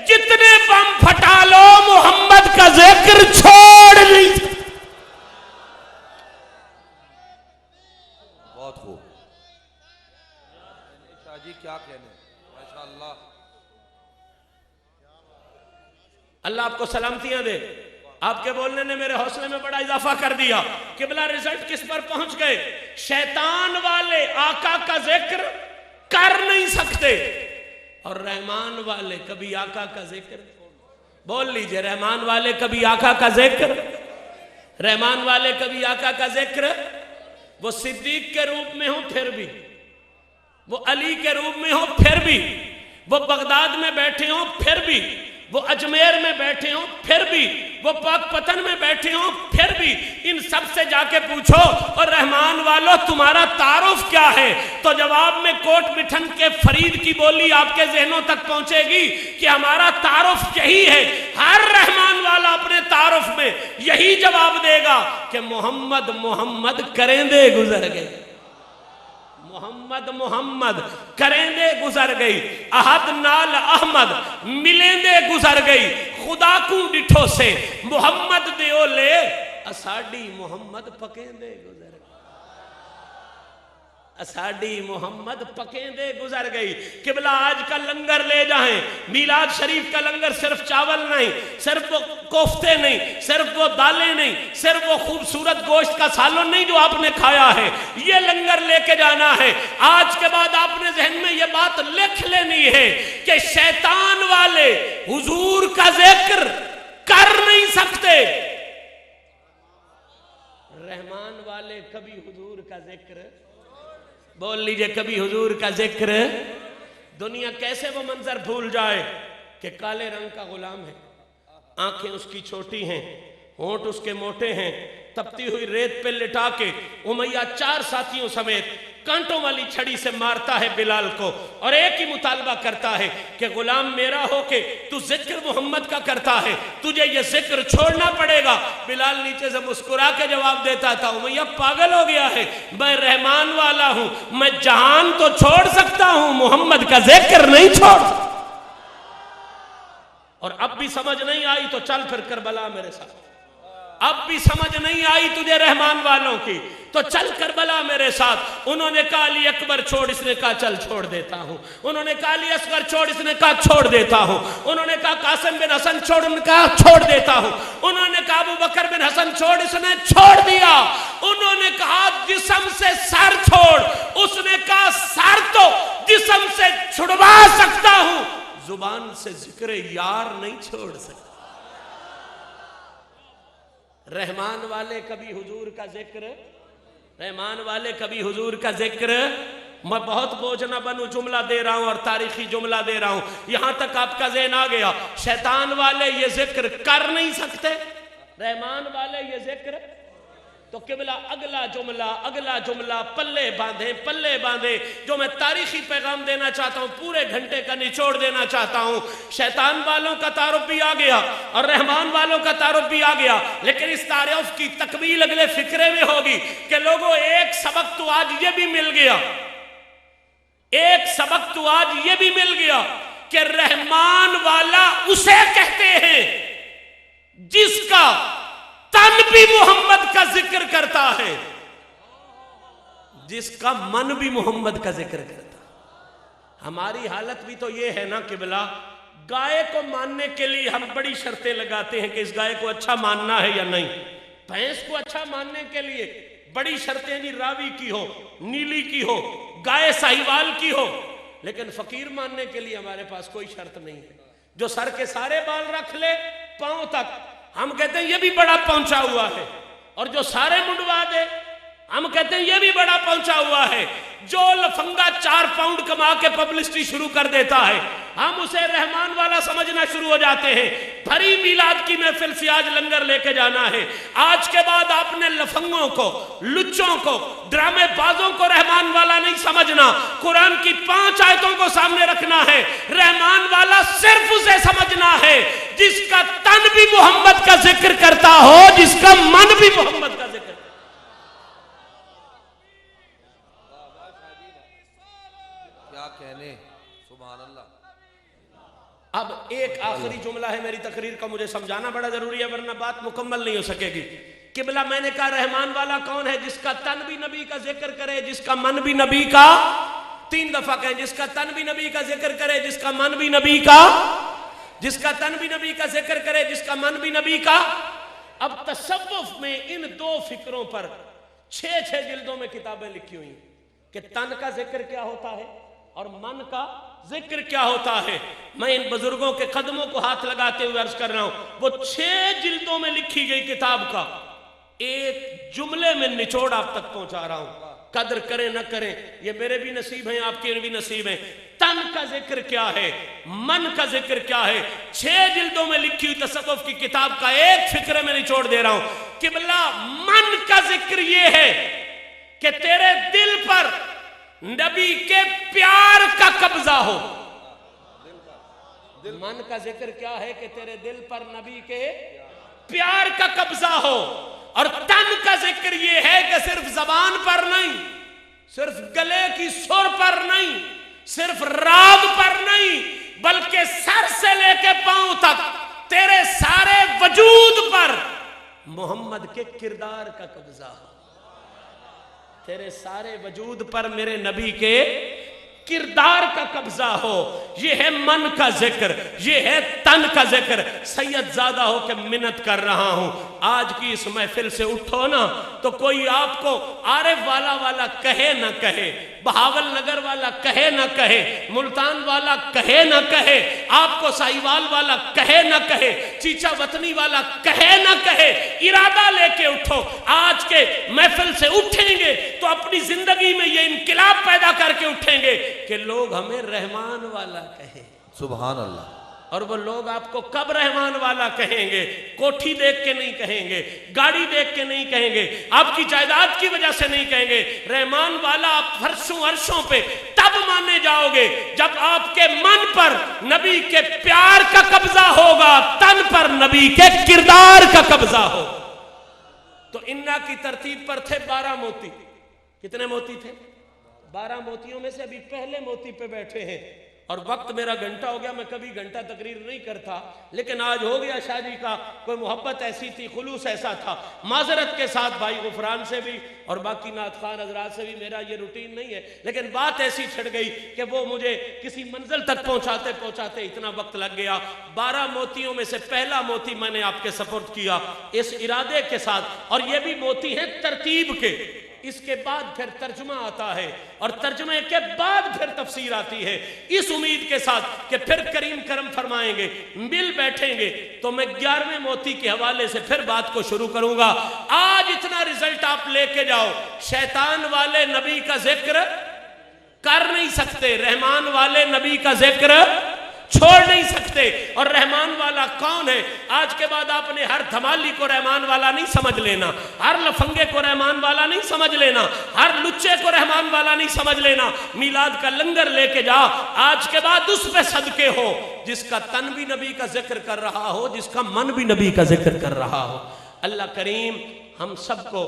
جتنے بم پھٹا لو محمد کا ذکر چھوڑ نہیں سکتے۔ بہت خوب شاہ جی، کیا کہنے، ماشاءاللہ۔ اللہ آپ کو سلامتیاں دے، آپ کے بولنے نے میرے حوصلے میں بڑا اضافہ کر دیا۔ قبلہ رزلٹ کس پر پہنچ گئے؟ شیطان والے آقا کا ذکر کر نہیں سکتے، اور رحمان والے کبھی آقا کا ذکر، بول لیجئے رحمان والے کبھی آقا کا ذکر، رحمان والے کبھی آقا کا ذکر، وہ صدیق کے روپ میں ہوں پھر بھی، وہ علی کے روپ میں ہوں پھر بھی، وہ بغداد میں بیٹھے ہوں پھر بھی، وہ اجمیر میں بیٹھے ہوں پھر بھی، وہ پاک پتن میں بیٹھے ہوں پھر بھی، ان سب سے جا کے پوچھو اور رحمان والو تمہارا تعارف کیا ہے، تو جواب میں کوٹ مٹھن کے فرید کی بولی آپ کے ذہنوں تک پہنچے گی کہ ہمارا تعارف یہی ہے۔ ہر رحمان والا اپنے تعارف میں یہی جواب دے گا کہ محمد محمد کرندے گزر گئے، محمد محمد کرندے گزر گئی، احد نال احمد ملیندے گزر گئی، خدا کو ڈٹھو سے محمد دیو لے اساڑی محمد پکیندے گزر گئی، اساڑی محمد پکیندے گزر گئی۔ قبلہ آج کا لنگر لے جائیں، میلاد شریف کا لنگر صرف چاول نہیں، صرف وہ کوفتے نہیں، صرف وہ دالیں نہیں، صرف وہ خوبصورت گوشت کا سالن نہیں جو آپ نے کھایا ہے، یہ لنگر لے کے جانا ہے۔ آج کے بعد آپ نے ذہن میں یہ بات لکھ لینی ہے کہ شیطان والے حضور کا ذکر کر نہیں سکتے، رحمان والے کبھی حضور کا ذکر، بول لیجئے کبھی حضور کا ذکر۔ دنیا کیسے وہ منظر بھول جائے کہ کالے رنگ کا غلام ہے، آنکھیں اس کی چھوٹی ہیں، ہونٹ اس کے موٹے ہیں، تپتی ہوئی ریت پہ لٹا کے امیہ 4 ساتھیوں سمیت کانٹوں والی چھڑی سے مارتا ہے بلال کو اور ایک ہی مطالبہ کرتا ہے کہ غلام میرا ہو کے تو ذکر محمد کا کرتا ہے، تجھے یہ ذکر چھوڑنا پڑے گا۔ بلال نیچے سے مسکرا کے جواب دیتا تھا، امیہ پاگل ہو گیا ہے، میں رحمان والا ہوں، میں جہان تو چھوڑ سکتا ہوں، محمد کا ذکر نہیں چھوڑ سکتا۔ اور اب بھی سمجھ نہیں آئی تو چل پھر کربلا میرے ساتھ، اب بھی سمجھ نہیں آئی تجھے رحمان والوں کی تو چل کربلا میرے ساتھ۔ انہوں نے کہا علی اکبر چھوڑ، اس نے کہا چل چھوڑ دیتا ہوں۔ انہوں نے کہا علی اصغر چھوڑ، اس نے کہا چھوڑ دیتا ہوں۔ انہوں نے کہا قاسم بن حسن چھوڑ، انہوں نے کہا چھوڑ دیتا ہوں۔ انہوں نے کہا ابو بکر بن حسن چھوڑ، اس نے چھوڑ دیا۔ انہوں نے کہا جسم سے سر چھوڑ، اس نے کہا سر تو جسم سے چھڑوا سکتا ہوں، زبان سے ذکر یار نہیں چھوڑ سکتا۔ رحمان والے کبھی حضور کا ذکر، رحمان والے کبھی حضور کا ذکر، میں بہت بوجھ نہ بنوں، جملہ دے رہا ہوں اور تاریخی جملہ دے رہا ہوں، یہاں تک آپ کا ذہن آ گیا۔ شیطان والے یہ ذکر کر نہیں سکتے، رحمان والے یہ ذکر، تو قبلہ اگلا جملہ پلے باندھے جو میں تاریخی پیغام دینا چاہتا ہوں، پورے گھنٹے کا نچوڑ دینا چاہتا ہوں۔ شیطان والوں کا تعارف بھی آ گیا اور رحمان والوں کا تعارف بھی آ گیا، لیکن اس تعارف کی تکمیل اگلے فقرے میں ہوگی کہ لوگوں ایک سبق تو آج یہ بھی مل گیا، ایک سبق تو آج یہ بھی مل گیا کہ رحمان والا اسے کہتے ہیں جس کا تن بھی محمد کا ذکر کرتا ہے، جس کا من بھی محمد کا ذکر کرتا ہے۔ ہماری حالت بھی تو یہ ہے نا قبلہ، گائے کو ماننے کے لیے ہم بڑی شرطیں لگاتے ہیں کہ اس گائے کو اچھا ماننا ہے یا نہیں۔ بھینس کو اچھا ماننے کے لیے بڑی شرطیں، نہیں راوی کی ہو، نیلی کی ہو، گائے ساہیوال کی ہو، لیکن فقیر ماننے کے لیے ہمارے پاس کوئی شرط نہیں ہے۔ جو سر کے سارے بال رکھ لے پاؤں تک، ہم کہتے ہیں یہ بھی بڑا پہنچا ہوا ہے، اور جو سارے منڈوا دے ہم کہتے ہیں یہ بھی بڑا پہنچا ہوا ہے۔ جو لفنگا 4 پاؤنڈ کما کے پبلسٹی شروع کر دیتا ہے ہم اسے رحمان والا سمجھنا شروع ہو جاتے ہیں۔ بھری میلاد کی محفل سے آج لنگر لے کے جانا ہے، آج کے بعد آپ نے لفنگوں کو، لچوں کو، ڈرامے بازوں کو رحمان والا نہیں سمجھنا، قرآن کی 5 آیتوں کو سامنے رکھنا ہے۔ رحمان والا صرف اسے سمجھنا ہے جس کا تن بھی محمد کا ذکر کرتا ہو، جس کا من بھی محمد کا ذکر کرتا ہو۔ کیا کہنے، سبحان اللہ۔ اب ایک آخری جملہ ہے میری تقریر کا، مجھے سمجھانا بڑا ضروری ہے ورنہ بات مکمل نہیں ہو سکے گی۔ قبلہ میں نے کہا رحمان والا کون ہے؟ جس کا تن بھی نبی کا ذکر کرے، جس کا من بھی نبی کا، 3 دفعہ کہیں، جس کا تن بھی نبی کا ذکر کرے، جس کا من بھی نبی کا، جس کا تن بھی نبی کا ذکر کرے، جس کا من بھی نبی کا۔ اب تصوف میں ان 2 فکروں پر 6 جلدوں میں کتابیں لکھی ہوئی ہیں کہ تن کا ذکر کیا ہوتا ہے اور من کا ذکر کیا ہوتا ہے۔ میں ان بزرگوں کے قدموں کو ہاتھ لگاتے ہوئے عرض کر رہا ہوں، وہ 6 جلدوں میں لکھی گئی کتاب کا ایک جملے میں نچوڑ آپ تک پہنچا رہا ہوں۔ قدر کریں نہ کریں یہ میرے بھی نصیب ہیں، آپ کے بھی نصیب ہیں۔ تن کا ذکر کیا ہے، من کا ذکر کیا ہے، 6 جلدوں میں لکھی ہوئی تصوف کی کتاب کا ایک فکرے میں نچوڑ دے رہا ہوں۔ قبلہ من کا ذکر یہ ہے کہ تیرے دل پر نبی کے پیار کا قبضہ ہو۔ من کا ذکر کیا ہے کہ تیرے دل پر نبی کے پیار کا قبضہ ہو، اور تن کا ذکر یہ ہے کہ صرف زبان پر نہیں، صرف گلے کی سر پر نہیں، صرف راگ پر نہیں، بلکہ سر سے لے کے پاؤں تک تیرے سارے وجود پر محمد کے کردار کا قبضہ ہو۔ تیرے سارے وجود پر میرے نبی کے کردار کا قبضہ ہو۔ یہ ہے من کا ذکر، یہ ہے تن کا ذکر۔ سید زادہ ہو کے منت کر رہا ہوں، آج کی اس محفل سے اٹھو نا تو کوئی آپ کو عارف والا کہے نہ کہے، بہاول نگر والا کہے نہ کہے، ملتان والا کہے نہ کہے، آپ کو ساہیوال والا کہے نہ کہے، چیچا وطنی والا کہے نہ کہے، ارادہ لے کے اٹھو۔ آج کے محفل سے اٹھیں گے تو اپنی زندگی میں یہ انقلاب پیدا کر کے اٹھیں گے کہ لوگ ہمیں رحمان والا کہیں۔ سبحان اللہ۔ اور وہ لوگ آپ کو کب رحمان والا کہیں گے؟ کوٹھی دیکھ کے نہیں کہیں گے، گاڑی دیکھ کے نہیں کہیں گے، آپ کی جائیداد کی وجہ سے نہیں کہیں گے۔ رحمان والا آپ فرشوں عرشوں پہ تب مانے جاؤ گے جب آپ کے من پر نبی کے پیار کا قبضہ ہوگا، تن پر نبی کے کردار کا قبضہ ہوگا۔ تو انا کی ترتیب پر تھے 12 موتی۔ کتنے موتی تھے؟ 12 موتیوں میں سے ابھی پہلے موتی پہ بیٹھے ہیں، اور وقت میرا گھنٹہ ہو گیا، میں کبھی گھنٹہ تقریر نہیں کرتا، لیکن آج ہو گیا شاہ جی کا، کوئی محبت ایسی تھی، خلوص ایسا تھا۔ معذرت کے ساتھ بھائی غفران سے بھی اور باقی نعت خوان حضرات سے بھی، میرا یہ روٹین نہیں ہے، لیکن بات ایسی چھڑ گئی کہ وہ مجھے کسی منزل تک پہنچاتے پہنچاتے اتنا وقت لگ گیا۔ 12 موتیوں میں سے پہلا موتی میں نے آپ کے سپرد کیا اس ارادے کے ساتھ، اور یہ بھی موتی ہیں ترتیب کے۔ اس کے بعد پھر ترجمہ آتا ہے، اور ترجمے کے بعد پھر تفسیر آتی ہے، اس امید کے ساتھ کہ پھر کریم کرم فرمائیں گے، مل بیٹھیں گے تو میں 11ویں موتی کے حوالے سے پھر بات کو شروع کروں گا۔ آج اتنا رزلٹ آپ لے کے جاؤ، شیطان والے نبی کا ذکر کر نہیں سکتے، رحمان والے نبی کا ذکر چھوڑ نہیں سکتے۔ اور رحمان والا کون ہے؟ آج کے بعد آپ نے ہر دھمالی کو رحمان والا نہیں سمجھ لینا، ہر لفنگے کو رحمان والا نہیں سمجھ لینا، ہر لچے کو رحمان والا نہیں سمجھ لینا۔ میلاد کا لنگر لے کے جا، آج کے بعد اس پہ صدقے ہو جس کا تن بھی نبی کا ذکر کر رہا ہو، جس کا من بھی نبی کا ذکر کر رہا ہو۔ اللہ کریم ہم سب کو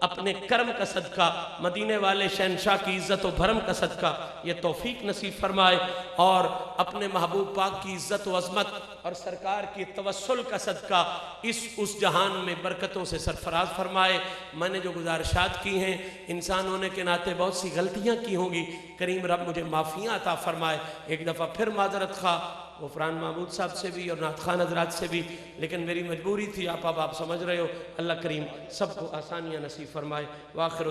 اپنے کرم کا صدقہ، مدینے والے شہنشاہ کی عزت و بھرم کا صدقہ یہ توفیق نصیب فرمائے، اور اپنے محبوب پاک کی عزت و عظمت اور سرکار کی توسل کا صدقہ اس جہان میں برکتوں سے سرفراز فرمائے۔ میں نے جو گزارشات کی ہیں انسان ہونے کے ناطے بہت سی غلطیاں کی ہوں گی، کریم رب مجھے معافیاں عطا فرمائے۔ ایک دفعہ پھر معذرت خواہ غفران محمود صاحب سے بھی اور نعت خوان حضرات سے بھی، لیکن میری مجبوری تھی، آپ سمجھ رہے ہو۔ اللہ کریم سب کو آسانیاں نصیب فرمائے۔ وآخر